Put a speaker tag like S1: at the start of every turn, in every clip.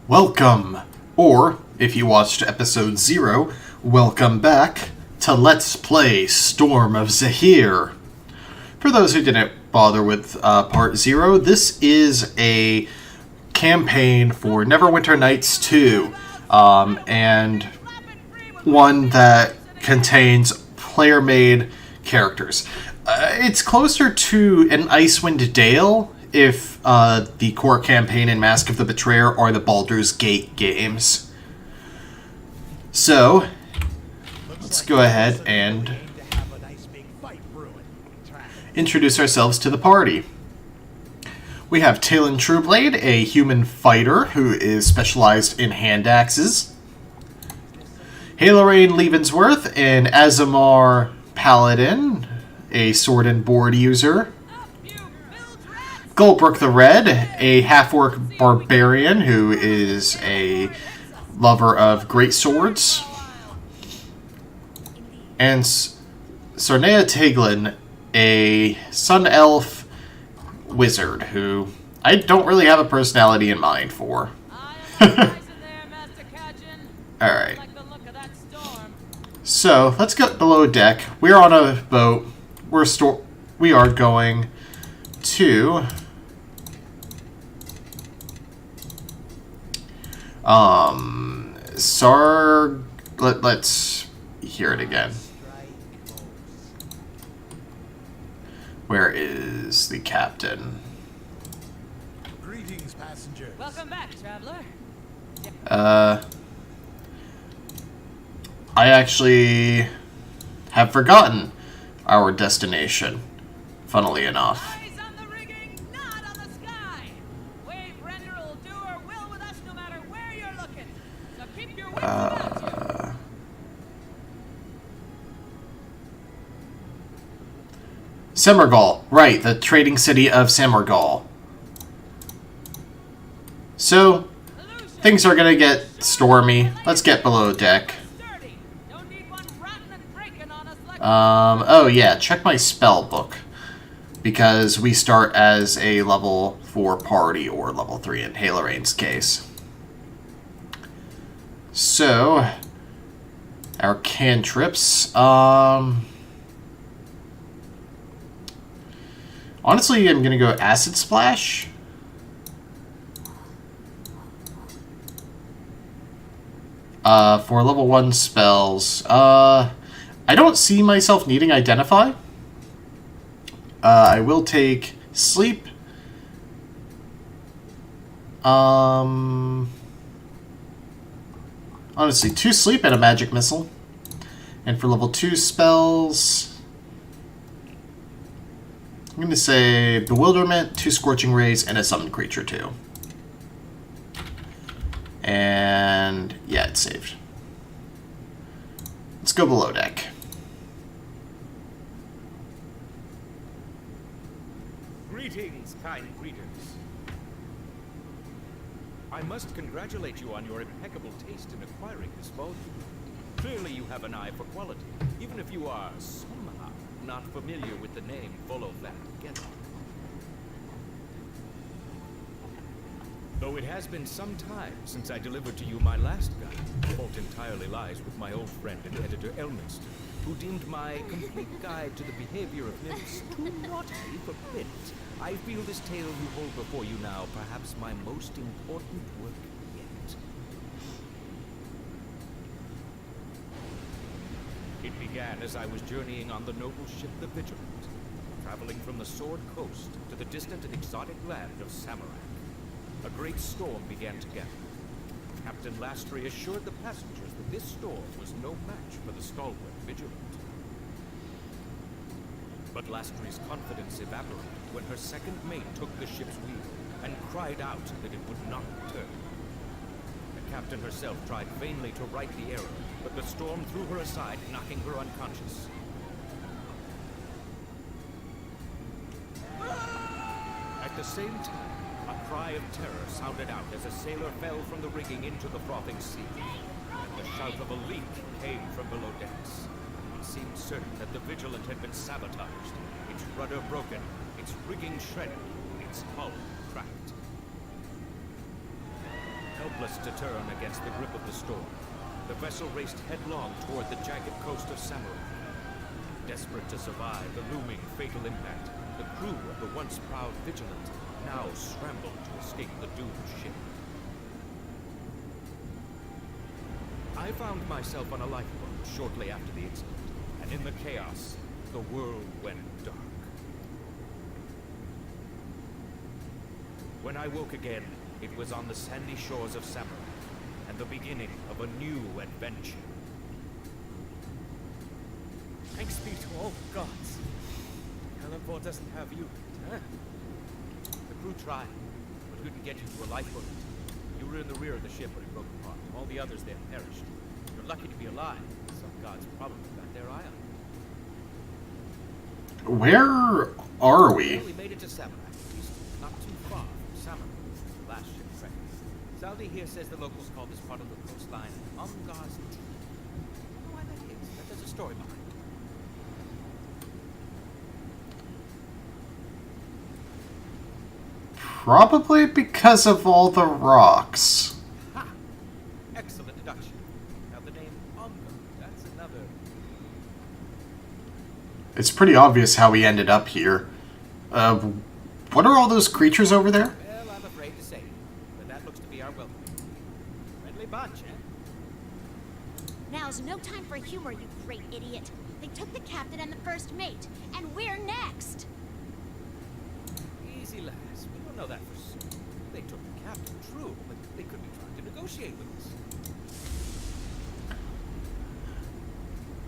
S1: Welcome, or if you watched episode 0, welcome back to Let's Play Storm of Zehir. For those who didn't bother with part 0, this is a campaign for Neverwinter Nights 2, and one that contains player-made characters. It's closer to an Icewind Dale if the core campaign in Mask of the Betrayer are the Baldur's Gate games. So, let's go ahead and introduce ourselves to the party. We have Talon Trueblade, a human fighter who is specialized in hand axes. Halarain Leavensworth, an Azamar paladin, a sword and board user. Gulbrook the Red, a half-orc barbarian who is a lover of great swords. And Sarnea Teglin, a sun elf wizard who I don't really have a personality in mind for. Alright. So, let's get below deck. We're on a boat. We are going to let's hear it again. Where is the captain?
S2: Greetings, passengers.
S3: Welcome back, traveler.
S1: I actually have forgotten our destination, funnily enough.
S3: Eyes on the rigging, not on the sky. Wave render will do or will with us no matter where you're looking. So keep your wits about you.
S1: Semergal, right, the trading city of Semergal. So, things are gonna get stormy. Let's get below deck. Oh yeah, check my spell book. Because we start as a level 4 party, or level 3 in Halarain's case. So, our cantrips, honestly, I'm gonna go Acid Splash. For level 1 spells, I don't see myself needing Identify. I will take Sleep. Honestly, 2 Sleep and a Magic Missile. And for level 2 spells, I'm going to say Bewilderment, 2 Scorching Rays, and a Summoned Creature too. And yeah, it's saved. Let's go below deck.
S2: Greetings, kind readers. I must congratulate you on your impeccable taste in acquiring this volume. Clearly you have an eye for quality, even if you are somehow not familiar with the name Follow That Together. Though it has been some time since I delivered to you my last guide, the fault entirely lies with my old friend and editor Elminster, who deemed my complete guide to the behavior of nymphs too naughty for print. I feel this tale you hold before you now perhaps my most important work yet. It began as I was journeying on the noble ship the Vigilant, traveling from the Sword Coast to the distant and exotic land of Samarach. A great storm began to gather. Captain Lastry assured the passengers that this storm was no match for the stalwart Vigilant. But Lastry's confidence evaporated when her second mate took the ship's wheel and cried out that it would not return. The captain herself tried vainly to right the error, but the storm threw her aside, knocking her unconscious. At the same time, a cry of terror sounded out as a sailor fell from the rigging into the frothing sea. And the shout of a leak came from below decks. It seemed certain that the Vigilant had been sabotaged, its rudder broken, its rigging shredded, its hull cracked. Help helpless to turn against the grip of the storm, the vessel raced headlong toward the jagged coast of Samarach. Desperate to survive the looming fatal impact, the crew of the once proud Vigilant now scrambled to escape the doomed ship. I found myself on a lifeboat shortly after the incident, and in the chaos, the world went dark. When I woke again, it was on the sandy shores of Samarach, and the beginning of a new adventure.
S4: Thanks be to all the gods. Hellenborg doesn't have you, huh?
S2: The crew tried, but couldn't get you to a lifeboat. You were in the rear of the ship when it broke apart. All the others there perished. You're lucky to be alive. Some gods probably got their eye on you.
S1: Where are we?
S2: Well, we made it to Samarach, at least not too far from Samarach, the last shipwreck. Zehir says the locals call this part of the coastline Umgar's Teeth. You know why that is? But there's a story behind it.
S1: Probably because of all the rocks.
S2: Ha! Excellent deduction. Now the name Umgar, that's another...
S1: It's pretty obvious how we ended up here. What are all those creatures over there?
S2: Well, I'm afraid to say it, but that looks to be our welcome. Friendly bunch, eh?
S5: Now's no time for humor, you great idiot. They took the captain and the first mate, and we're next.
S2: Easy, lass. We don't know that for certain. They took the captain, true, but they could be trying to negotiate with us.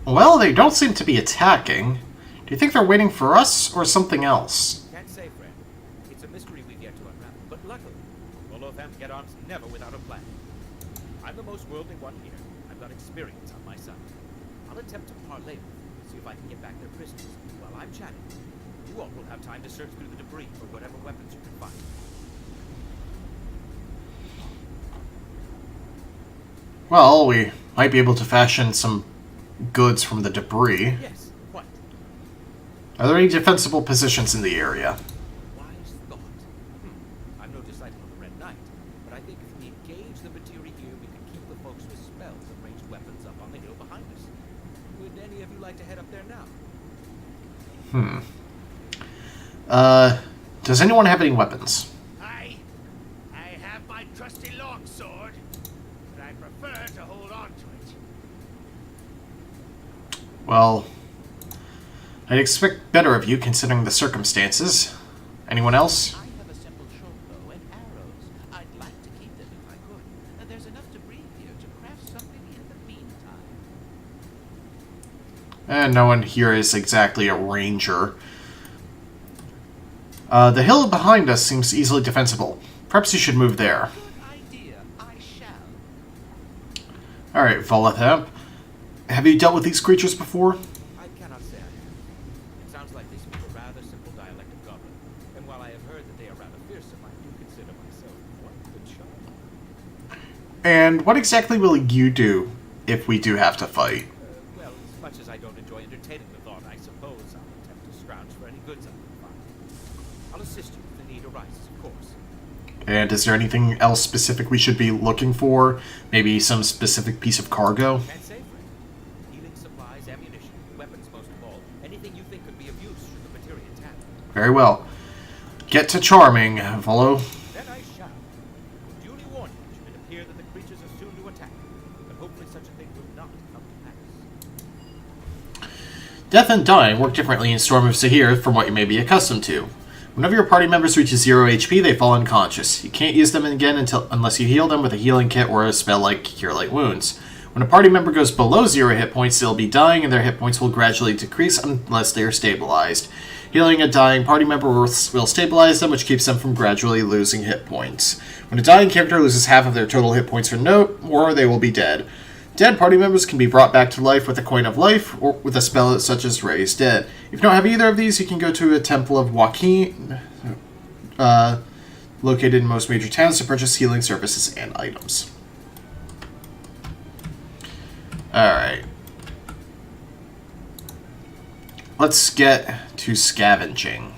S1: Well, they don't seem to be attacking. Do you think they're waiting for us or something else?
S2: Can't say, friend. It's a mystery we've yet to unravel. But luckily, although them get-on's never without a plan. I'm the most worldly one here. I've got experience on my side. I'll attempt to parlay with them, see if I can get back their prisoners. While I'm chatting, you all will have time to search through the debris for whatever weapons you can find.
S1: Well, we might be able to fashion some goods from the debris.
S2: Yes, quite.
S1: Are there any defensible positions in the area?
S2: Wise thought. I'm no disciple of the Red Knight, but I think if we engage the materia here, we can keep the folks with spells and ranged weapons up on the hill behind us. Would any of you like to head up there now?
S1: Does anyone have any weapons?
S4: I have my trusty longsword, but I prefer to hold on to it.
S1: Well, I'd expect better of you considering the circumstances. Anyone else?
S6: I have a simple short bow and arrows. I'd like to keep them if I could. And there's enough debris here to craft something in the meantime.
S1: And no one here is exactly a ranger. The hill behind us seems easily defensible. Perhaps you should move there.
S6: Good idea. I shall.
S1: Alright, Volathemp. Have you dealt with these creatures before?
S2: I cannot say I have. It sounds like they speak a rather simple dialect of Goblin, and while I have heard that they are rather fearsome, I do consider myself quite the charm.
S1: And what exactly will you do if we do have to fight?
S2: Well, as much as I don't enjoy entertaining the thought, I suppose I'll attempt to scrounge for any goods I can find. I'll assist you if the need arises, of course.
S1: And is there anything else specific we should be looking for? Maybe some specific piece of cargo?
S2: Can't say, friend. Healing supplies, ammunition, weapons most of all. Anything you think could be of use should the materia tap.
S1: Very well. Get to charming, Volo.
S2: Then I shall. Duly warn you, should it appear that the creatures are soon to attack. But hopefully such a thing will not come to pass.
S1: Death and dying work differently in Storm of Zehir from what you may be accustomed to. Whenever your party members reach 0 HP, they fall unconscious. You can't use them again unless you heal them with a healing kit or a spell like Cure Light Wounds. When a party member goes below 0 hit points, they'll be dying and their hit points will gradually decrease unless they are stabilized. Healing a dying party member will stabilize them, which keeps them from gradually losing hit points. When a dying character loses half of their total hit points or more, they will be dead. Dead party members can be brought back to life with a Coin of Life, or with a spell such as Raise Dead. If you don't have either of these, you can go to a Temple of Joaquin, located in most major towns, to purchase healing services and items. Alright. Let's get to scavenging.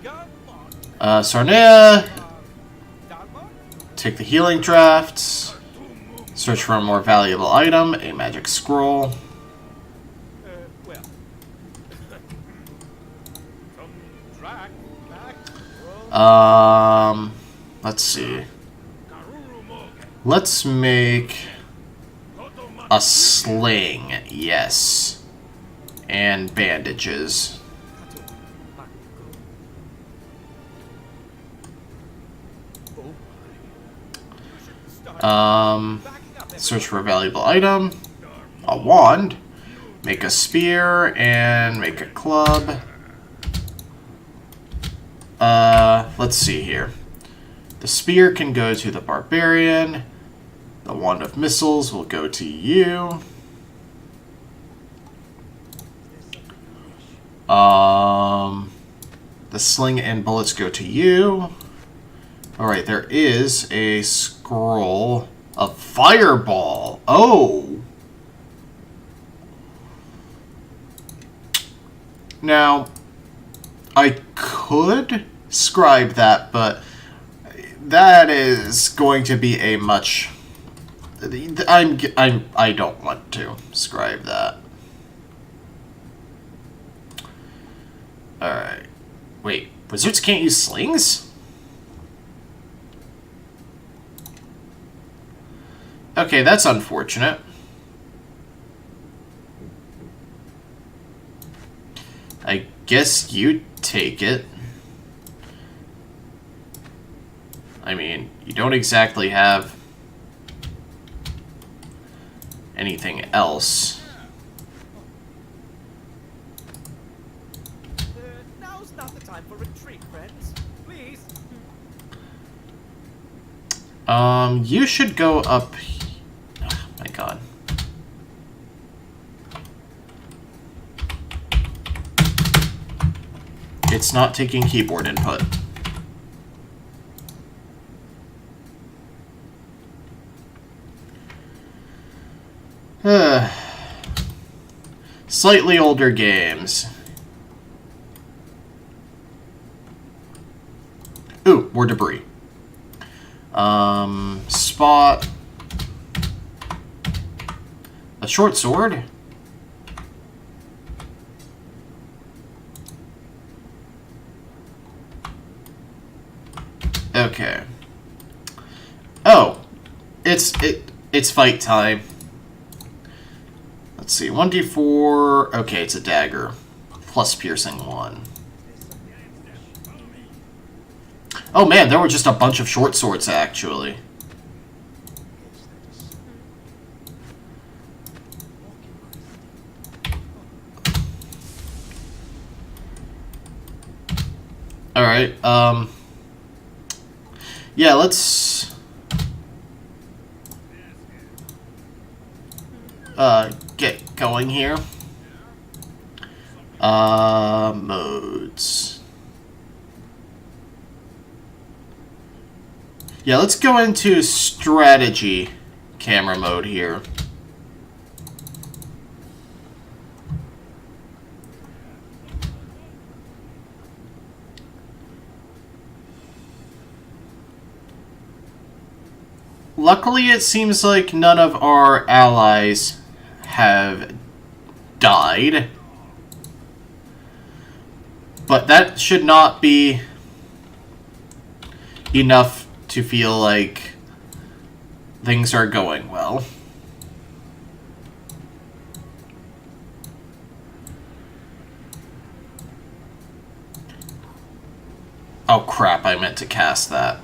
S2: Come on,
S1: Sarnea. Take the healing drafts. Search for a more valuable item, a magic scroll.
S2: Well. From track back.
S1: Let's see. Let's make a sling, yes. And bandages. Search for a valuable item. A wand. Make a spear and make a club. Let's see here. The spear can go to the barbarian. The wand of missiles will go to you. The sling and bullets go to you. Alright, there is a scroll of fireball. Oh! Now, I could scribe that, but that is going to be a much... I don't want to scribe that. Alright. Wait, wizards can't use slings? Okay, that's unfortunate. I guess you take it. I mean, you don't exactly have anything else.
S2: Now's not the time for retreat, friends. Please.
S1: You should go up. Oh, my God. It's not taking keyboard input. Slightly older games. Ooh, more debris. Spot. A short sword. Okay. Oh, it's fight time. Let's see, 1d4. Okay, it's a dagger. Plus piercing 1. Oh man, there were just a bunch of short swords, actually. Alright, yeah, let's... get going here. Modes. Yeah, let's go into strategy camera mode here. Luckily, it seems like none of our allies have died. But that should not be enough to feel like things are going well. Oh crap, I meant to cast that.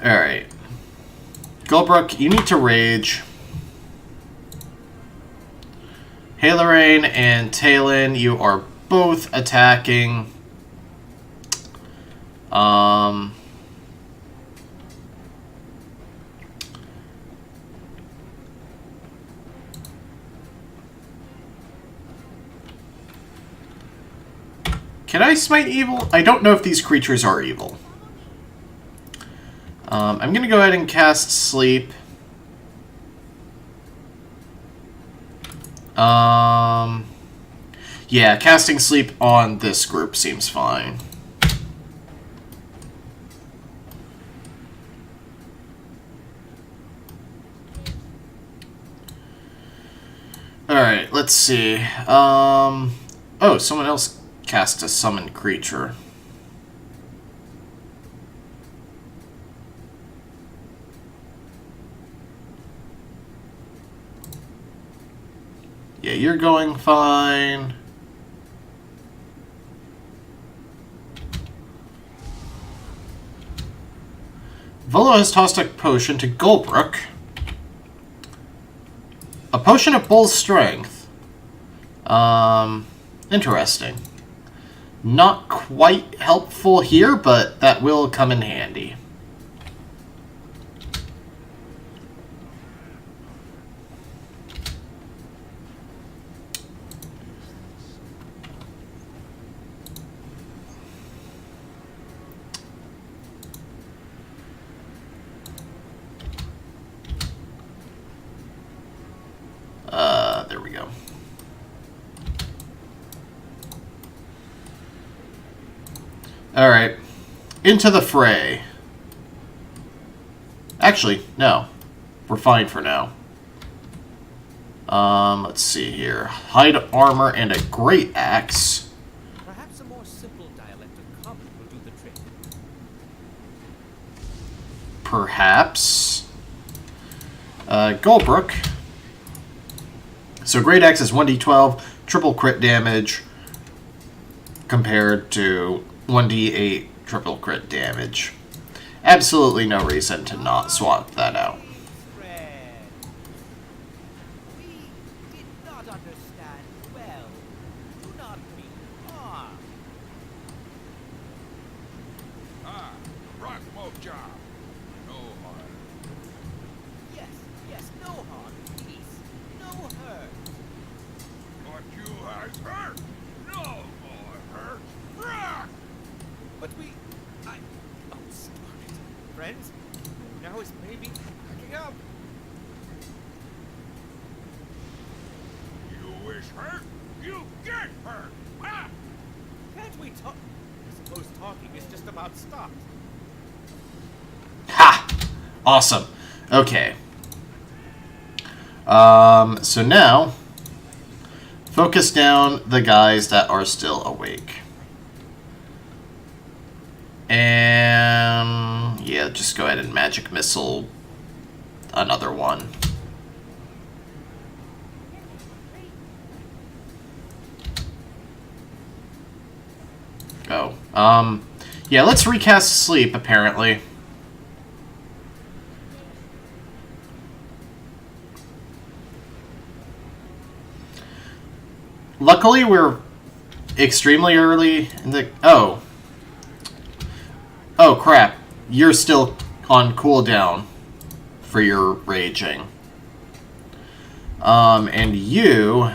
S1: Alright. Golbrook, you need to rage. Halerain and Talon, you are both attacking. Can I smite evil? I don't know if these creatures are evil. I'm going to go ahead and cast Sleep. Yeah, casting sleep on this group seems fine. Alright, let's see. Oh, someone else cast a summoned creature. Yeah, you're going fine. Volo has tossed a potion to Golbrook. A potion of Bull's Strength. Interesting. Not quite helpful here, but that will come in handy. There we go. Alright. Into the fray. Actually, no. We're fine for now. Let's see here. Hide armor and a great axe.
S2: Perhaps a more simple dialect of common will do the trick.
S1: Perhaps. Golbrook. So great axe is 1d12, triple crit damage, compared to 1d8 triple crit damage. Absolutely no reason to not swap that out.
S6: Friend, we did not understand well. Do not mean harm.
S4: Ah, right smoke job. No harm.
S6: Yes, no harm, peace, no hurt.
S4: But you has hurt. No more hurt. Rock!
S6: But oh, stop it. Friends, now is maybe packing up.
S4: You wish hurt, you get hurt. Ah!
S6: Can't we talk? I suppose talking is just about stopped.
S1: Ha! Awesome. Okay. So now, focus down the guys that are still awake. And yeah, just go ahead and magic missile another one. Oh, yeah, let's recast sleep, apparently. Luckily, we're extremely early in the... Oh, crap. You're still on cooldown for your raging. And you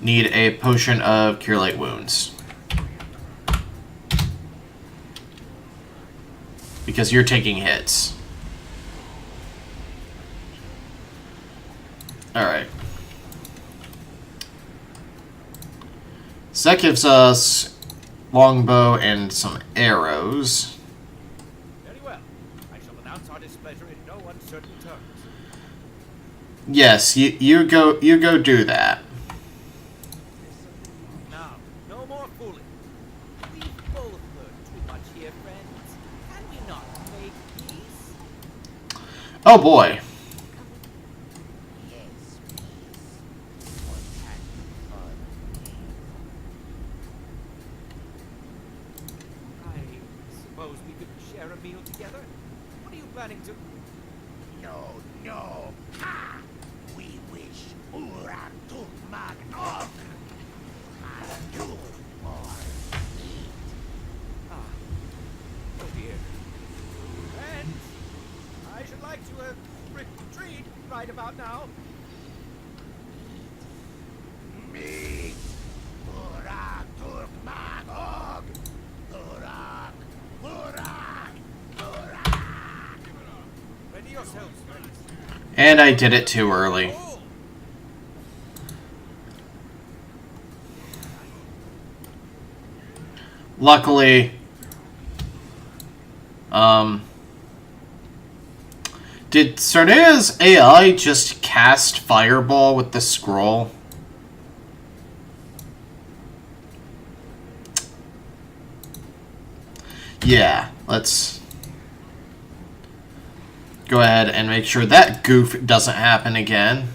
S1: need a potion of Cure Light Wounds. Because you're taking hits. Alright. So that gives us longbow and some arrows.
S6: Very well. I shall announce our displeasure in no uncertain terms.
S1: Yes, you go do that.
S6: Now, no more fooling. We've both heard too much here, friends. Can we not make peace?
S1: Oh boy.
S6: Yes, peace. What can be fun? I suppose we could share a meal together? What are you planning to...
S4: No. Ha! We wish Urak took Mag off. And you more eat.
S6: Ah, oh dear. Friends, I should like to retreat right about now.
S4: Me. Urak took Mag og. Urak. Give it up.
S6: Ready yourselves, friends.
S1: And I did it too early. Luckily, did Cernea's AI just cast Fireball with the scroll? Yeah, let's go ahead and make sure that goof doesn't happen again.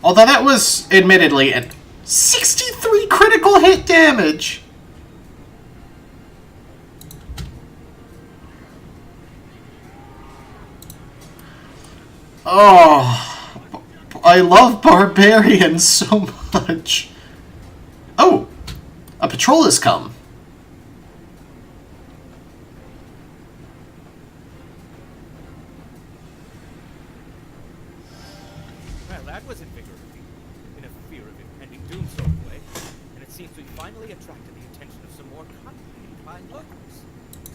S1: Although that was admittedly an 63 critical hit damage. Oh, I love barbarians so much. Oh, a patrol has come.
S2: Well, that was invigorating. In a fear of impending doom sort of way. And it seems we finally attracted the attention of some more kindly inclined locals.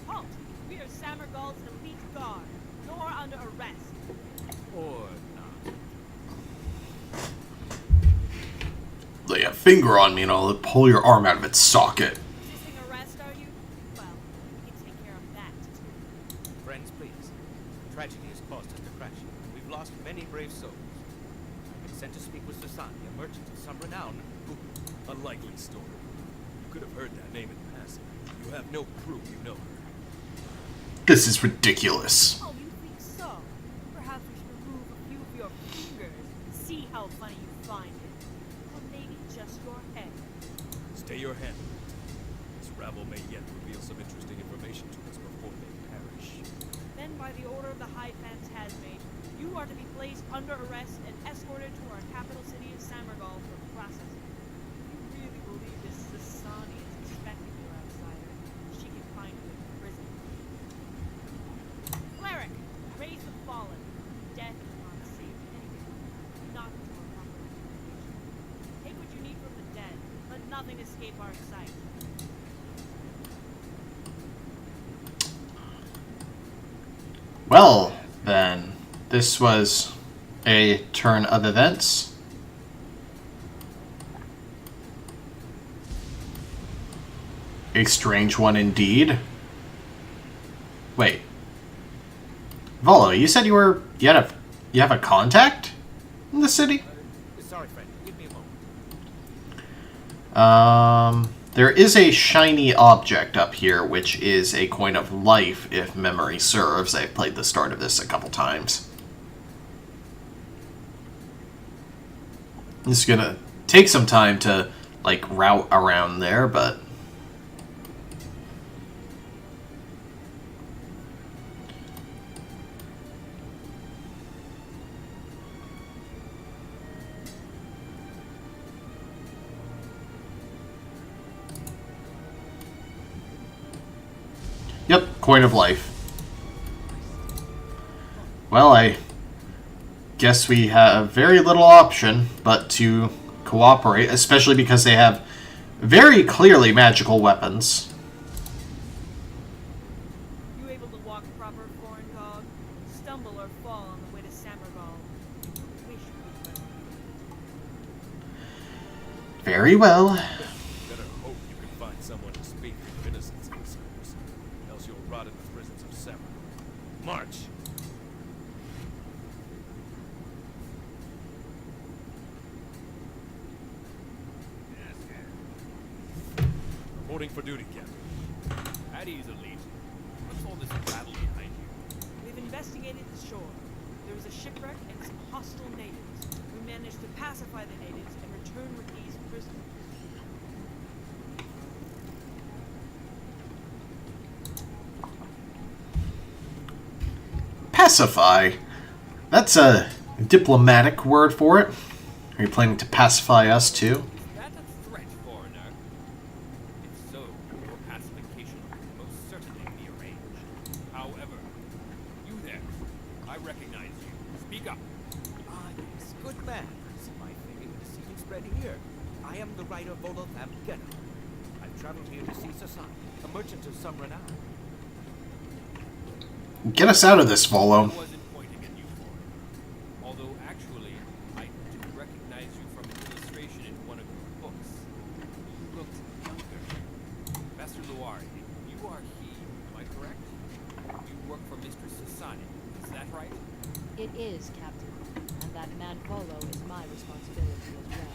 S3: Halt! We are Samarag's elite guard. You're under arrest.
S2: Or not.
S1: Lay a finger on me and I'll pull your arm out of its socket.
S3: Resisting arrest, are you? Well, we can take care of that, too.
S2: Friends, please. Tragedy has caused us to crash. We've lost many brave souls. I've been sent to speak with Sasani, a merchant of some renown, who...
S7: A likely story. You could have heard that name in passing. You have no proof you know her.
S1: This is ridiculous.
S3: Oh, you think so? Perhaps we should remove a few of your fingers and see how funny you find it. Or maybe just your head.
S7: Stay your hand on it. This rabble may yet reveal some interesting information to us before they perish.
S3: Then, by the order of the High Phantasmate, you are to be placed under arrest and escorted to our capital city of Samarach for processing. If you really believe this Sasani is expecting you, outsider, she can find you in prison. Cleric, raise the fallen. Death is not safe anywhere. Not until a proper execution. Take what you need from the dead. Let nothing escape our sight.
S1: Well, then, this was a turn of events. A strange one indeed. Wait. Volo, you said you have a contact in the city?
S2: Sorry, friend. Give me a moment.
S1: There is a shiny object up here, which is a coin of life, if memory serves. I've played the start of this a couple times. It's gonna take some time to, like, route around there, but... Yep, coin of life. Well, I guess we have very little option but to cooperate, especially because they have very clearly magical weapons.
S3: You able to walk proper, foreign dog? Stumble or fall on the way to Samarach? Wish we could.
S1: Very well.
S7: Better hope you can find someone to speak your innocence concerns. Else you'll rot in the prisons of Samarach. March! Reporting for duty, Captain.
S2: At ease, Elite. What's all this battle behind you?
S3: We've investigated the shore. There was a shipwreck and some hostile natives. We managed to pacify the natives and return with these prisoners.
S1: Pacify. That's a diplomatic word for it. Are you planning to pacify us too?
S2: Is that a threat, foreigner? If so, your pacification will most certainly be arranged. However, you there, I recognize you. Speak up.
S6: Ah, yes. Good man.
S2: read here. I am the writer Volo Famgena. I've traveled here to see Sasan, a merchant of some renown.
S1: Get us out of this, Volo.
S7: I wasn't pointing at you for it. Although, actually, I do recognize you from an illustration in one of your books. You looked younger. Master Luari, you are he, am I correct? You work for Mistress Sasani, is that right?
S8: It is, Captain. And that man Volo is my responsibility as well.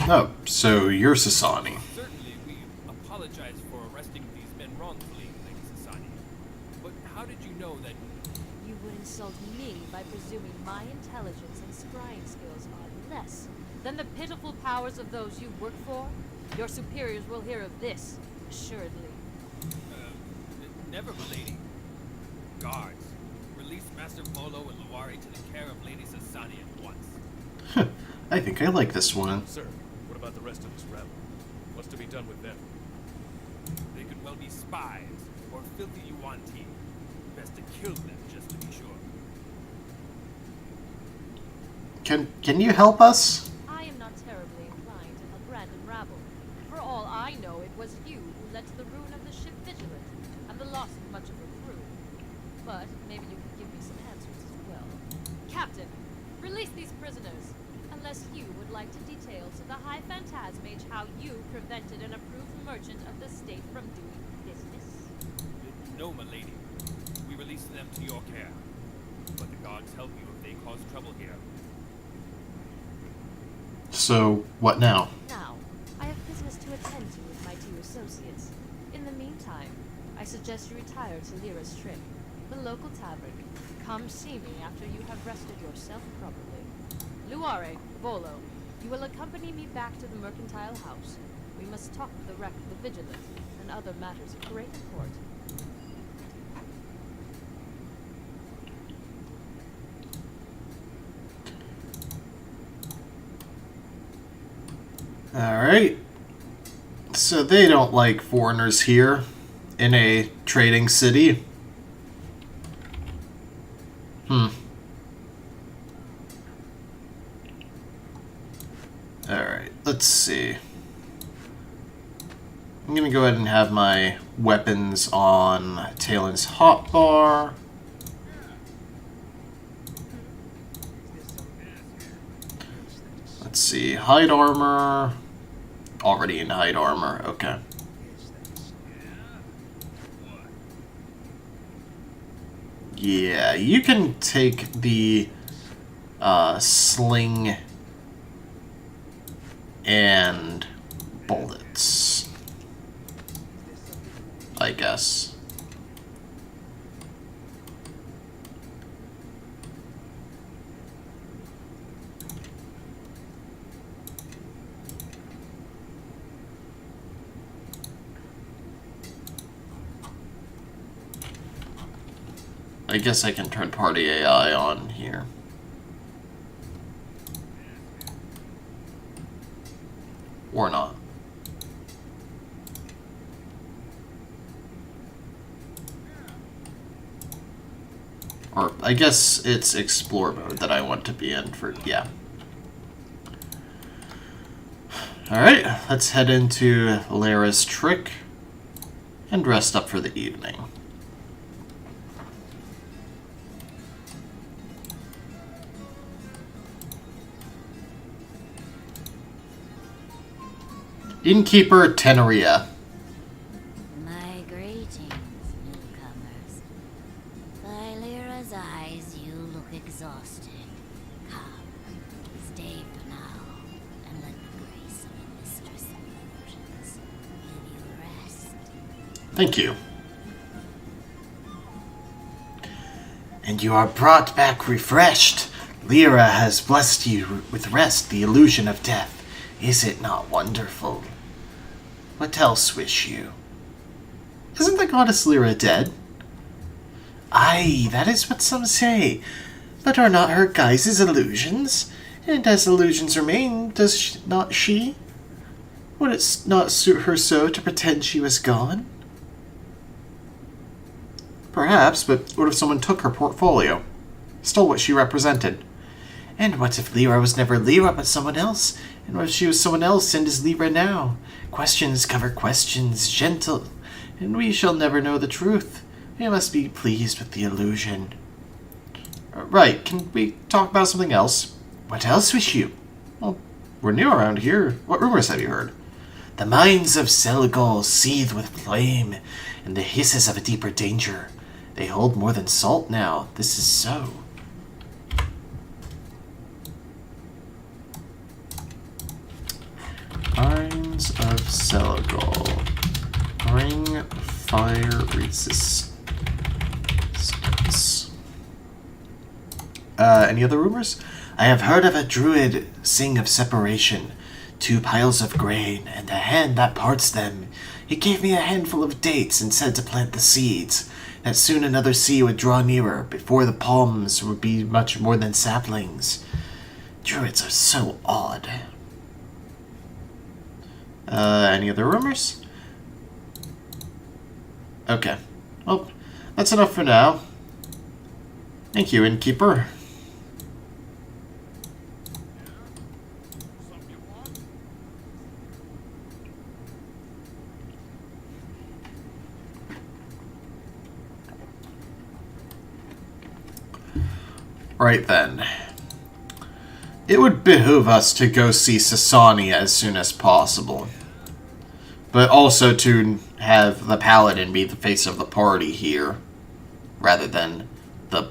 S1: Oh, so you're Sasani.
S7: Certainly, we apologize for arresting these men wrongfully, Lady Sasani. But how did you know that...
S8: You would insult me by presuming my intelligence and scrying skills are less than the pitiful powers of those you work for? Your superiors will hear of this, assuredly.
S7: Never, lady. Guards, release Master Volo and Luari to the care of Lady Sasani at once.
S1: I think I like this one.
S7: Sir, what about the rest of this rabble? What's to be done with them? They could well be spies, or filthy Yuan-Ti. Best to kill them, just to be sure.
S1: Can you help us?
S8: I am not terribly inclined to help Brandon rabble. For all I know, it was you who led to the ruin of the ship Vigilant, and the loss of much of her crew. But maybe you could give me some answers as well. Captain, release these prisoners, unless you would like to detail to the High Phantasmage how you prevented an approved merchant of the state from doing business.
S7: No, my lady. We release them to your care. But the gods help you if they cause trouble here.
S1: So, what now?
S8: Now, I have business to attend to with my two associates. In the meantime, I suggest you retire to Lyra's Trick, the local tavern. Come see me after you have rested yourself properly. Luare, Volo, you will accompany me back to the mercantile house. We must talk of the wreck of the Vigilant and other matters of great import.
S1: Alright. So they don't like foreigners here in a trading city. Alright, let's see. I'm gonna go ahead and have my weapons on Talon's hotbar. Let's see, hide armor. Already in hide armor, okay. Yeah, you can take the sling and bullets, I guess. I guess I can turn party AI on here. Or not. Or, I guess it's explore mode that I want to be in for, yeah. Alright, let's head into Lyra's Trick and rest up for the evening. Innkeeper Teneria.
S9: My greetings, newcomers. By Lyra's eyes, you look exhausted. Come, stay for now, and let the grace of the Mistress of Illusions give you rest.
S1: Thank you. And you are brought back refreshed. Lyra has blessed you with rest, the illusion of death. Is it not wonderful? What else wish you? Isn't the goddess Lyra dead? Aye, that is what some say. But are not her guises illusions? And as illusions remain, does not she? Would it not suit her so to pretend she was gone? Perhaps, but what if someone took her portfolio? stole what she represented. And what if Lyra was never Lyra but someone else? And what if she was someone else and is Lyra now? Questions cover questions, gentle, and we shall never know the truth. We must be pleased with the illusion. Right, can we talk about something else? What else wish you? Well, we're new around here. What rumors have you heard? The mines of Selgol seethe with flame, and the hisses of a deeper danger. They hold more than salt now. This is so. Mines of Selgol. Bring fire resistance. Any other rumors? I have heard of a druid sing of separation. 2 piles of grain, and a hand that parts them. He gave me a handful of dates and said to plant the seeds, that soon another sea would draw nearer, before the palms would be much more than saplings. Druids are so odd. Any other rumors? Okay. Well, that's enough for now. Thank you, innkeeper. Right then. It would behoove us to go see Sasani as soon as possible. But also to have the paladin be the face of the party here, rather than the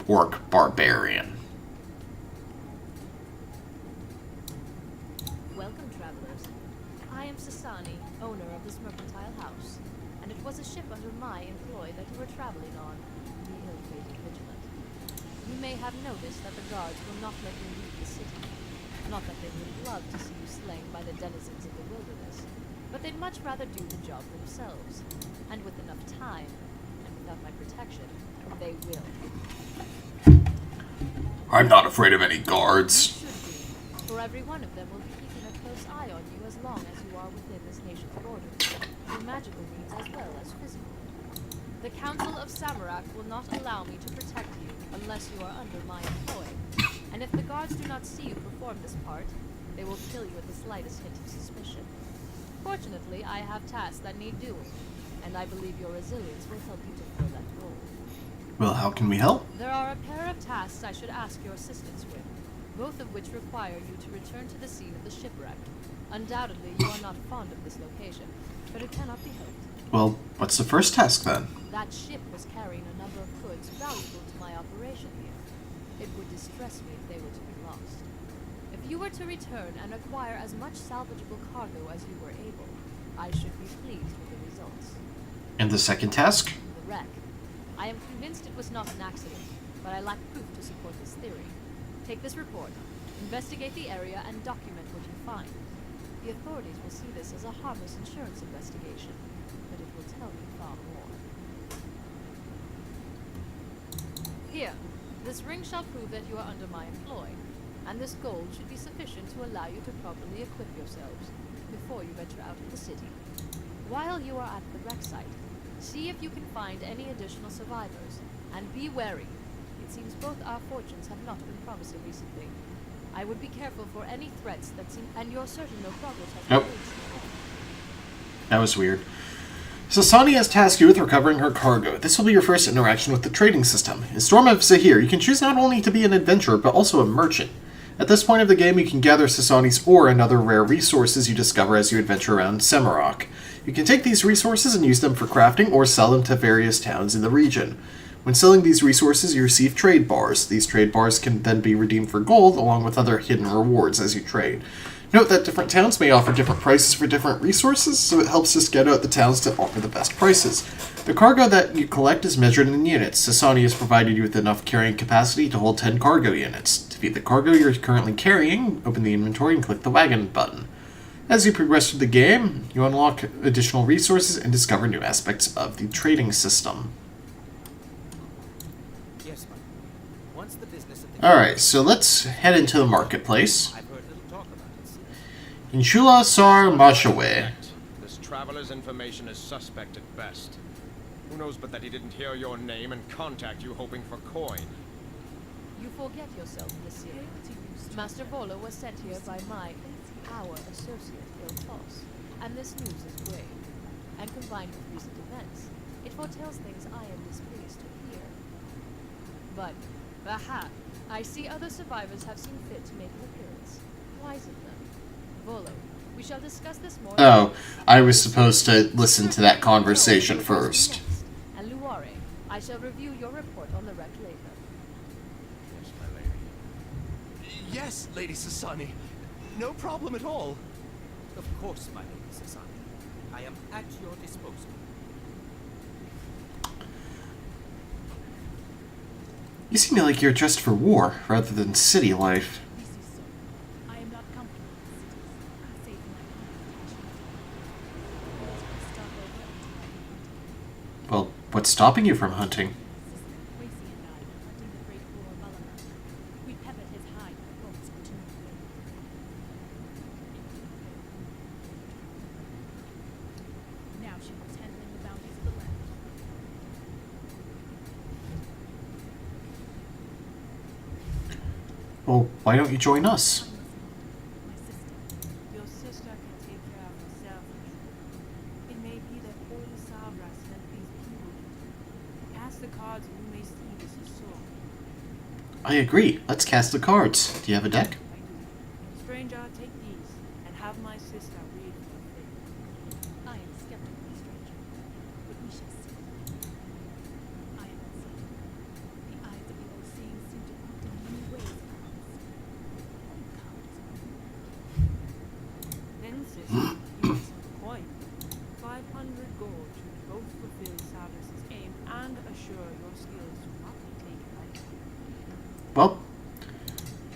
S1: orc barbarian.
S8: Welcome, travelers. I am Sasani, owner of this mercantile house, and it was a ship under my employ that you were traveling on, the ill-fated Vigilant. You may have noticed that the guards will not let you leave the city. Not that they would love to see you slain by the denizens of the wilderness, but they'd much rather do the job themselves. And with enough time, and without my protection, they will.
S1: I'm not afraid of any guards.
S8: You should be, for every one of them will be keeping a close eye on you as long as you are within this nation's borders, through magical means as well as physical. The Council of Samarach will not allow me to protect you unless you are under my employ. And if the guards do not see you perform this part, they will kill you at the slightest hint of suspicion. Fortunately, I have tasks that need doing, and I believe your resilience will help you to fill that role.
S1: Well, how can we help?
S8: There are a pair of tasks I should ask your assistance with, both of which require you to return to the scene of the shipwreck. Undoubtedly, you are not fond of this location, but it cannot be helped.
S1: Well, what's the first task then?
S8: That ship was carrying a number of goods valuable to my operation here. It would distress me if they were to be lost. If you were to return and acquire as much salvageable cargo as you were able, I should be pleased with the results.
S1: And the second task?
S8: The wreck. I am convinced it was not an accident, but I lack proof to support this theory. Take this report, investigate the area, and document what you find. The authorities will see this as a harmless insurance investigation, but it will tell you far more. Here, this ring shall prove that you are under my employ, and this gold should be sufficient to allow you to properly equip yourselves before you venture out of the city. While you are at the wreck site, see if you can find any additional survivors, and be wary. It seems both our fortunes have not been promising recently. I would be careful for any threats that seem, and you're certain no progress has been made.
S1: That was weird. Sasani has tasked you with recovering her cargo. This will be your first interaction with the trading system. In Storm of Zehir, you can choose not only to be an adventurer, but also a merchant. At this point of the game, you can gather Sasani's ore and other rare resources you discover as you adventure around Samarach. You can take these resources and use them for crafting or sell them to various towns in the region. When selling these resources, you receive trade bars. These trade bars can then be redeemed for gold, along with other hidden rewards as you trade. Note that different towns may offer different prices for different resources, so it helps to scout out the towns to offer the best prices. The cargo that you collect is measured in units. Sasani has provided you with enough carrying capacity to hold 10 cargo units. To feed the cargo you're currently carrying, open the inventory and click the wagon button. As you progress through the game, you unlock additional resources and discover new aspects of the trading system.
S2: Yes, my lord. Once the business of the
S1: Alright, so let's head into the marketplace.
S2: I've heard little talk about it.
S1: Inshula Sar Mashawe.
S10: This traveler's information is suspect at best. Who knows but that he didn't hear your name and contact you hoping for coin?
S8: forget yourself, Monsieur. Master Volo was sent here by our associate, Iltos, and this news is grave. And combined with recent events, it foretells things I am displeased to hear. But, aha! I see other survivors have seen fit to make an appearance. Wise of them. Volo, we shall discuss this more.
S1: Oh, I was supposed to listen to that conversation first.
S8: And Luare, I shall review your report on the wreck later.
S10: Yes, my lady.
S11: Yes, Lady Sasani. No problem at all.
S2: Of course, my lady Sasani. I am at your disposal.
S1: You seem like you're dressed for war rather than city life.
S3: This is so. I am not comfortable in cities. Save my home passion.
S1: Well, what's stopping you from hunting?
S3: Gracie and I were hunting the great bull Balana. We peppered his hide with bolts and tuned him. Now she was handling the bounties of the land.
S1: Well, why don't you join us?
S3: My sister. Your sister can take care of herself. It may be that Holy Samarach sent these people. Cast the cards and you may see this is so.
S1: I agree. Let's cast the cards. Do you have a deck?
S3: I do. Stranger, take these and have my sister read for the fate. I am skeptical, stranger, but we shall see. I am uncertain. The eyes of the all-seeing seem to point in many ways upon us. Then, sister, you must coin 500 gold to both fulfill Samarach's aim and assure your skills do not be taken lightly.
S1: Well,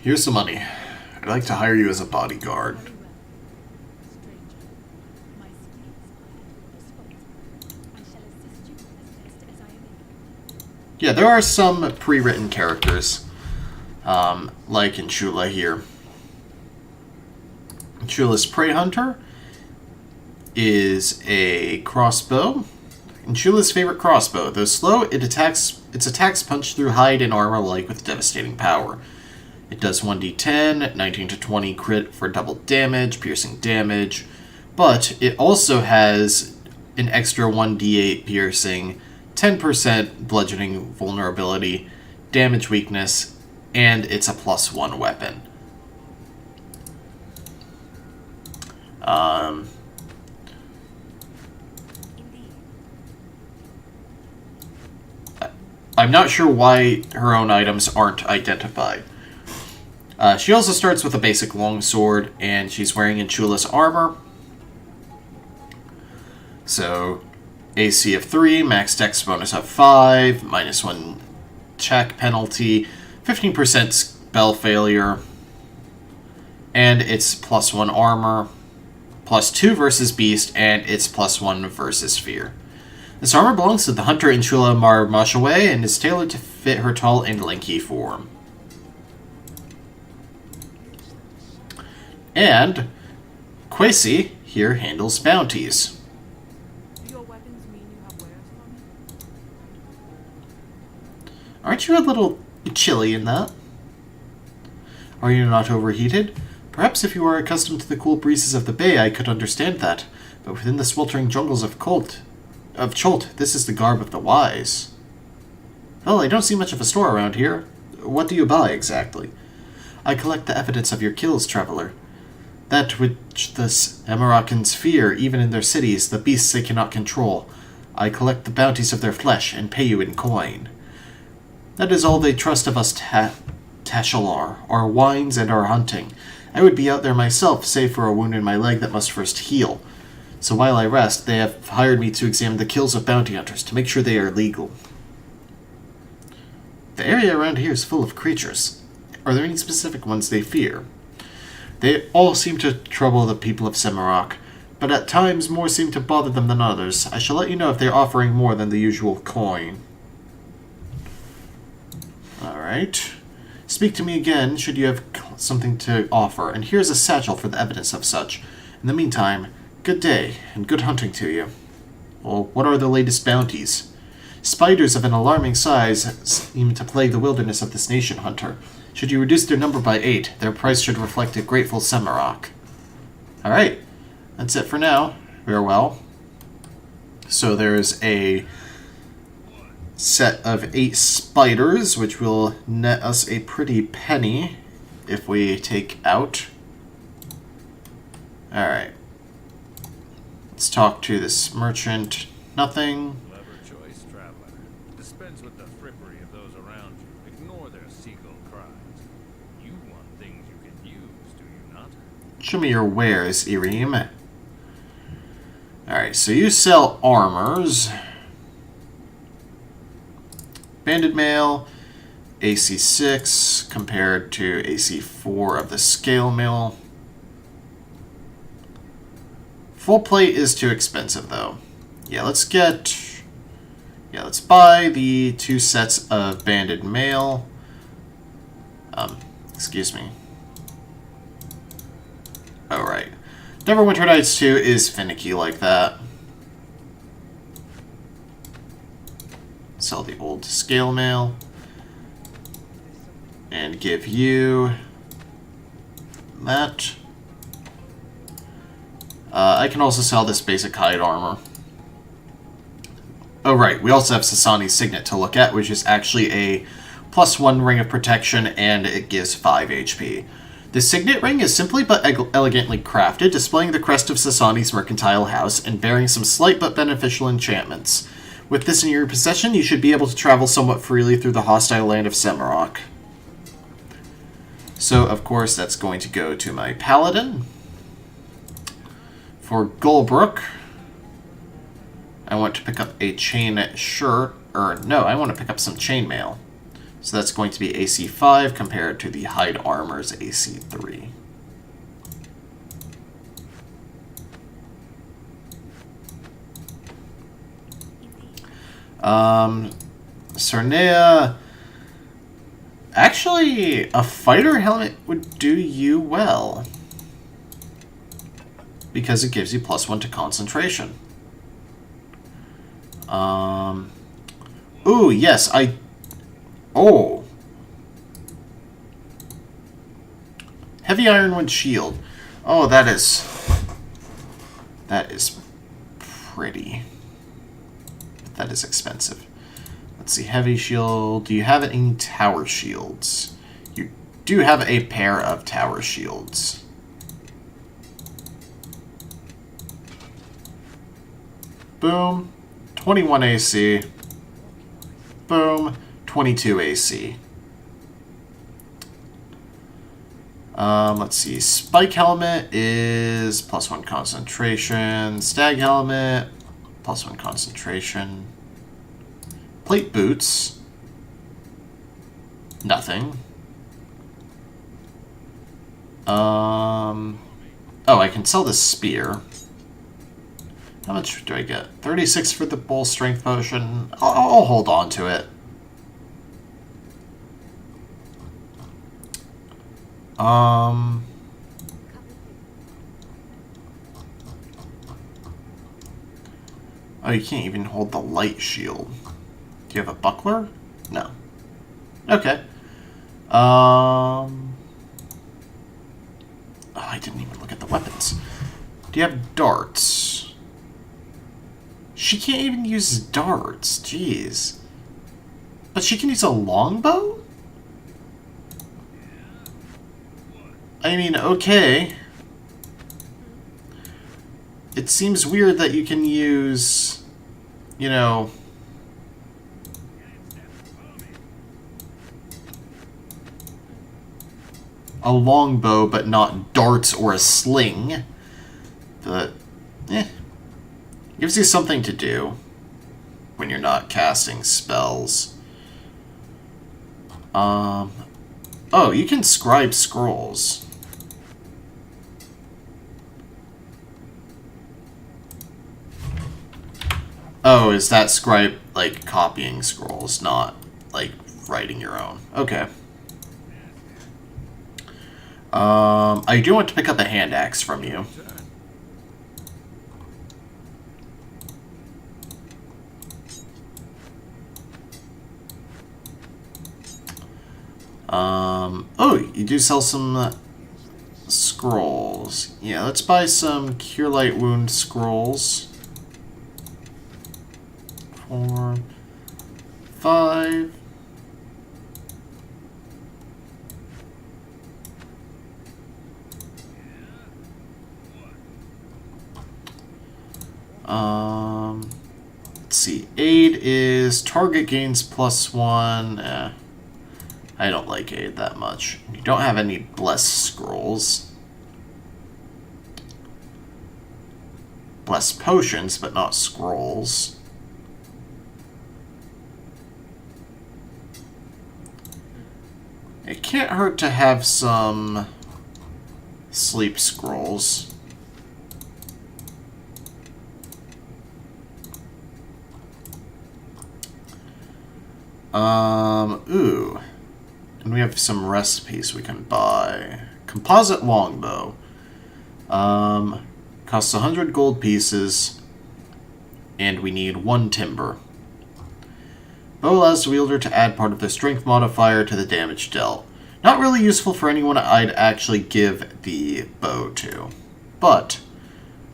S1: here's some money. I'd like to hire you as a bodyguard.
S3: Very well. Stranger, my skills are at your disposal. I shall assist you as best as I am able.
S1: Yeah, there are some pre-written characters, like in Shula here. Shula's Prey Hunter is a crossbow. And Shula's favorite crossbow. Though slow, its attacks punch through hide and armor alike with devastating power. It does 1d10, 19 to 20 crit for double damage, piercing damage, but it also has an extra 1d8 piercing, 10% bludgeoning vulnerability, damage weakness, and it's a +1 weapon. I'm not sure why her own items aren't identified. She also starts with a basic longsword, and she's wearing Inchula's armor. So, AC of 3, max dex bonus of 5, -1 check penalty, 15% spell failure, and it's +1 armor, +2 versus beast, and it's +1 versus fear. This armor belongs to the hunter Inchula Marmashaway and is tailored to fit her tall and lanky form. And Quasi here handles bounties.
S3: Do your weapons mean you have wares for me?
S1: Aren't you a little chilly in that? Are you not overheated? Perhaps if you are accustomed to the cool breezes of the bay, I could understand that. But within the sweltering jungles of Cholt, this is the garb of the wise. Well, I don't see much of a store around here. What do you buy, exactly? I collect the evidence of your kills, traveler. That which the Samarachans fear, even in their cities, the beasts they cannot control. I collect the bounties of their flesh and pay you in coin. That is all they trust of us Tashalar, our wines and our hunting. I would be out there myself, save for a wound in my leg that must first heal. So while I rest, they have hired me to examine the kills of bounty hunters to make sure they are legal. The area around here is full of creatures. Are there any specific ones they fear? They all seem to trouble the people of Samarach, but at times more seem to bother them than others. I shall let you know if they're offering more than the usual coin. Alright. Speak to me again should you have something to offer, and here's a satchel for the evidence of such. In the meantime, good day, and good hunting to you. Well, what are the latest bounties? Spiders of an alarming size seem to plague the wilderness of this nation, Hunter. Should you reduce their number by 8, their price should reflect a grateful Samarach. Alright, that's it for now. Very well. So there's a set of 8 spiders, which will net us a pretty penny if we take out. Alright. Let's talk to this merchant. Nothing.
S10: Clever choice, traveler. Dispense with the frippery of those around you. Ignore their seagull cries. You want things you can use, do you not?
S1: Show me your wares, Irim. Alright, so you sell armors. Banded mail, AC 6 compared to AC 4 of the scale mail. Full plate is too expensive though. Yeah, let's buy the 2 sets of banded mail. Excuse me. Oh, right. Neverwinter Nights 2 is finicky like that. Sell the old scale mail. And give you that. I can also sell this basic hide armor. Oh right, we also have Sasani's Signet to look at, which is actually a +1 ring of protection, and it gives 5 HP. The Signet ring is simply but elegantly crafted, displaying the crest of Sasani's mercantile house, and bearing some slight but beneficial enchantments. With this in your possession, you should be able to travel somewhat freely through the hostile land of Samarach. So, of course, that's going to go to my Paladin. For Golbrook, I want to pick up a chain shirt, or no, I want to pick up some chainmail. So that's going to be AC 5 compared to the hide armor's AC 3. Sarnea, actually, a fighter helmet would do you well, because it gives you +1 to concentration. Ooh, yes, oh. Heavy Ironwood Shield. Oh, that is pretty. That is expensive. Let's see, Heavy Shield. Do you have any Tower Shields? You do have a pair of Tower Shields. Boom. 21 AC. Boom. 22 AC. Let's see. Spike Helmet is +1 concentration. Stag Helmet, +1 concentration. Plate Boots. Nothing. Oh, I can sell this spear. How much do I get? 36 for the bull strength potion. I'll hold on to it. Oh, you can't even hold the light shield. Do you have a buckler? No. Okay. Oh, I didn't even look at the weapons. Do you have darts? She can't even use darts. Jeez. But she can use a longbow? I mean, okay. It seems weird that you can use, you know, a longbow, but not darts or a sling. But, gives you something to do when you're not casting spells. Oh, you can scribe scrolls. Oh, is that scribe, like, copying scrolls, not, like, writing your own? Okay. I do want to pick up a hand axe from you. Oh, you do sell some scrolls. Yeah, let's buy some Cure Light Wound scrolls. 4, 5. Let's see. Aid is target gains +1. I don't like aid that much. You don't have any bless scrolls. Bless potions, but not scrolls. It can't hurt to have some sleep scrolls. Ooh. And we have some recipes we can buy. Composite longbow. Costs 100 gold pieces. And we need 1 timber. Bow allows the wielder to add part of their strength modifier to the damage dealt. Not really useful for anyone I'd actually give the bow to. But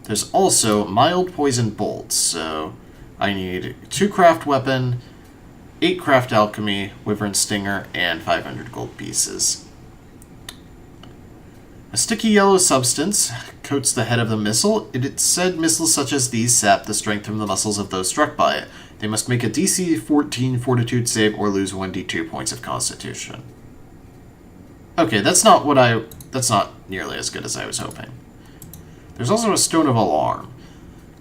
S1: there's also mild poison bolts, so I need 2 craft weapon, 8 craft alchemy, wyvern stinger, and 500 gold pieces. A sticky yellow substance coats the head of the missile. It said missiles such as these sap the strength from the muscles of those struck by it. They must make a DC 14 fortitude save or lose 1d2 points of constitution. Okay, that's not nearly as good as I was hoping. There's also a stone of alarm.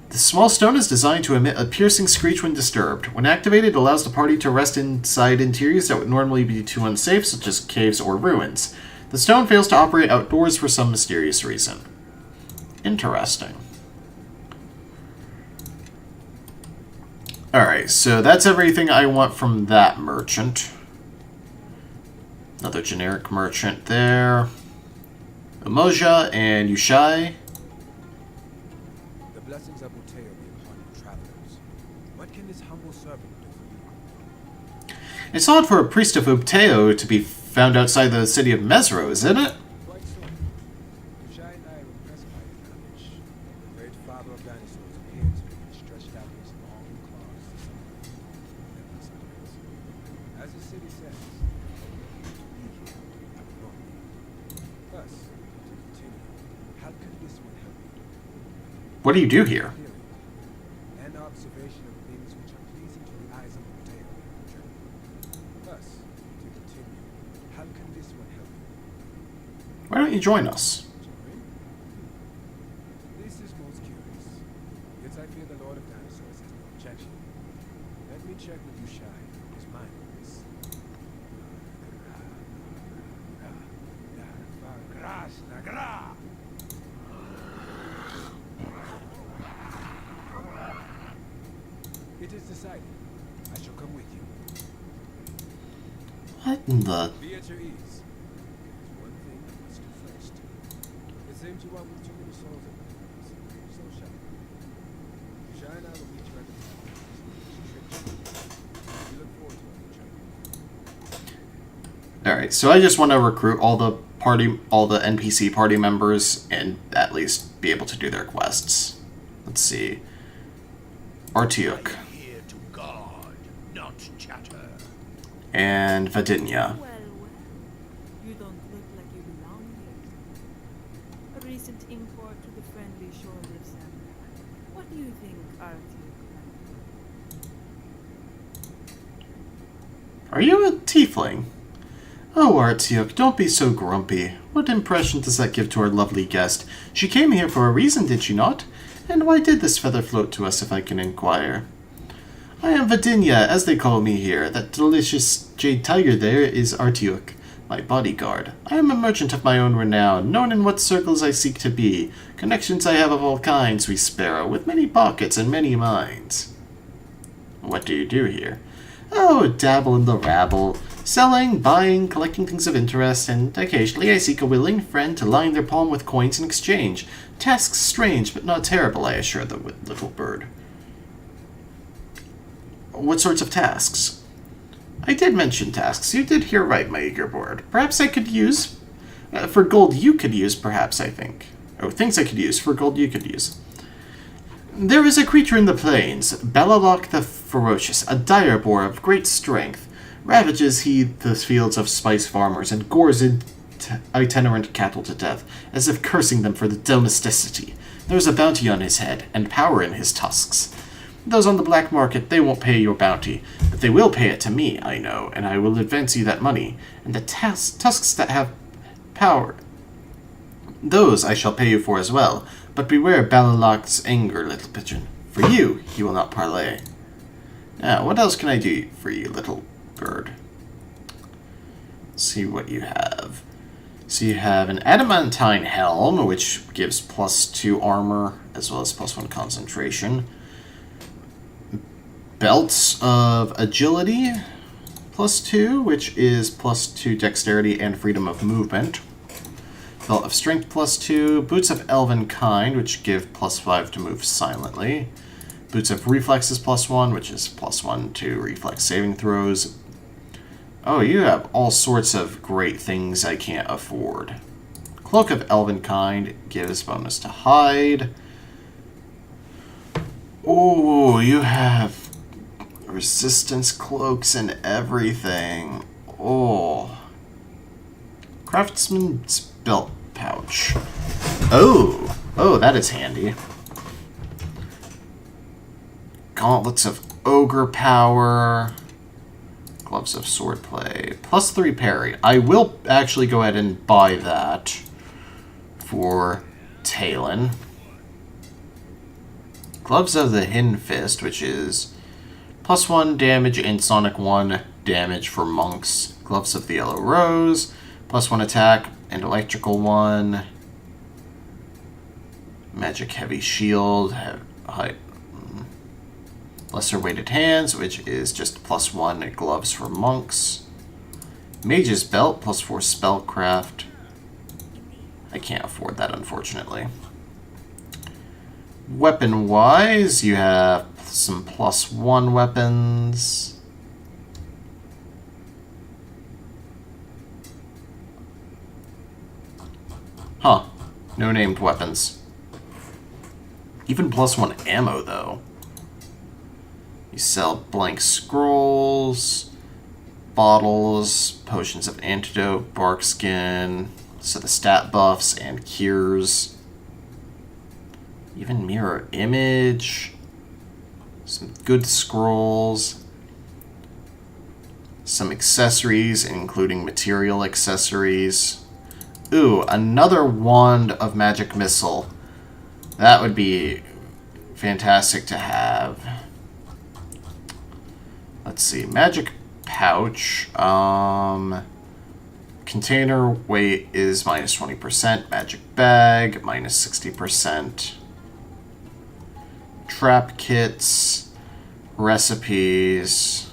S1: The small stone is designed to emit a piercing screech when disturbed. When activated, it allows the party to rest inside interiors that would normally be too unsafe, such as caves or ruins. The stone fails to operate outdoors for some mysterious reason. Interesting. Alright, so that's everything I want from that merchant. Another generic merchant there. Umoja and Yushai.
S12: The blessings of Buteo be upon you travelers. What can this humble servant do for you?
S1: It's odd for a priest of Ubteo to be found outside the city of Mesro, isn't it?
S12: Quite so. Yushai and I were impressed by your knowledge. The great father of dinosaurs appeared to me and stretched out his long claws to someone. As the city says, be here, not me. Thus, to continue, how can this one help you?
S1: What do you do here?
S12: An observation of things which are pleasing to the eyes of Buteo. Thus, to continue, how can this one help you?
S1: Why don't you join us?
S12: Join? This is most curious. Yet I fear the Lord of Dinosaurs has no objection. Let me check with Yushai, his mind on this. It is decided. I shall come with you.
S1: What in the...
S12: Be at your ease. There's one thing I must do first. It seems you want with too many souls at once. So shall we. Yushai and I will meet you at the top. We look forward to our journey.
S1: Alright, so I just want to recruit all the NPC party members and at least be able to do their quests. Let's see. Artiuk
S4: Here to guard, not chatter.
S1: and Vadinia.
S3: Well, you don't look like you belong here. A recent import to the friendly shores of Samarach. What do you think, Artiuk?
S1: Are you a tiefling? Oh, Artiuk, don't be so grumpy. What impression does that give to our lovely guest? She came here for a reason, did she not? And why did this feather float to us, if I can inquire? I am Vadinia, as they call me here. That delicious jade tiger there is Artiuk, my bodyguard. I am a merchant of my own renown, known in what circles I seek to be. Connections I have of all kinds, we sparrow, with many pockets and many minds. What do you do here? Oh, dabble in the rabble. Selling, buying, collecting things of interest, and occasionally I seek a willing friend to line their palm with coins in exchange. Tasks strange, but not terrible, I assure the little bird. What sorts of tasks? I did mention tasks. You did hear right, my eager board. Perhaps I could use... for gold you could use, perhaps, I think. Oh, things I could use. For gold you could use. There is a creature in the plains, Balalok the Ferocious, a dire boar of great strength. Ravages he the fields of spice farmers and gores itinerant cattle to death, as if cursing them for the domesticity. There is a bounty on his head, and power in his tusks. Those on the black market, they won't pay your bounty, but they will pay it to me, I know, and I will advance you that money. And the tusks that have power, those I shall pay you for as well. But beware Balalok's anger, little pigeon. For you, he will not parley. Now, what else can I do for you, little bird? Let's see what you have. So you have an adamantine helm, which gives +2 armor, as well as +1 concentration. Belts of agility, +2, which is +2 dexterity and freedom of movement. Belt of strength +2. Boots of elven kind, which give +5 to move silently. Boots of reflexes +1, which is +1 to reflex saving throws. Oh, you have all sorts of great things I can't afford. Cloak of elven kind gives bonus to hide. Oh, you have resistance cloaks and everything. Oh. Craftsman's belt pouch. Oh, that is handy. Gauntlets of ogre power. Gloves of swordplay. +3 parry. I will actually go ahead and buy that for Talon. Gloves of the Hidden Fist, which is +1 damage and Sonic 1 damage for monks. Gloves of the Yellow Rose, +1 attack and electrical 1. Magic Heavy Shield, Lesser Weighted Hands, which is just +1 gloves for monks. Mage's Belt, +4 spellcraft. I can't afford that, unfortunately. Weapon-wise, you have some +1 weapons. Huh. No named weapons. Even +1 ammo, though. You sell blank scrolls, bottles, potions of antidote, bark skin, so the stat buffs and cures. Even mirror image. Some good scrolls. Some accessories, including material accessories. Ooh, another wand of magic missile. That would be fantastic to have. Let's see, magic pouch. Container weight is -20%. Magic bag, -60%. Trap kits, recipes.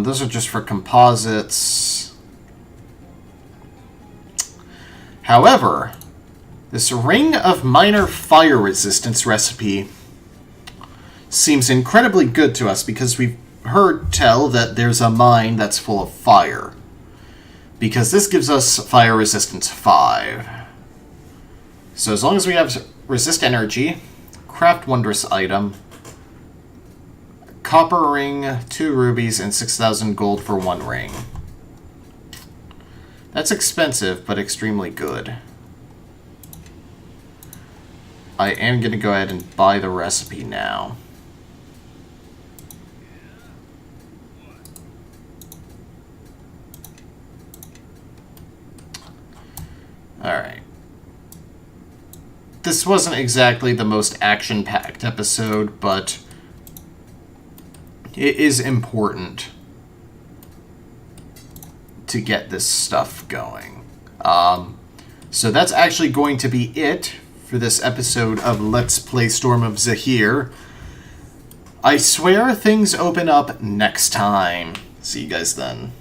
S1: Those are just for composites. However, this Ring of Minor Fire Resistance recipe seems incredibly good to us because we've heard tell that there's a mine that's full of fire. Because this gives us Fire Resistance 5. So as long as we have Resist Energy, Craft Wondrous Item, Copper ring, 2 rubies, and 6,000 gold for 1 ring. That's expensive, but extremely good. I am going to go ahead and buy the recipe now. Alright. This wasn't exactly the most action-packed episode, but it is important to get this stuff going. So that's actually going to be it for this episode of Let's Play Storm of Zehir. I swear things open up next time. See you guys then.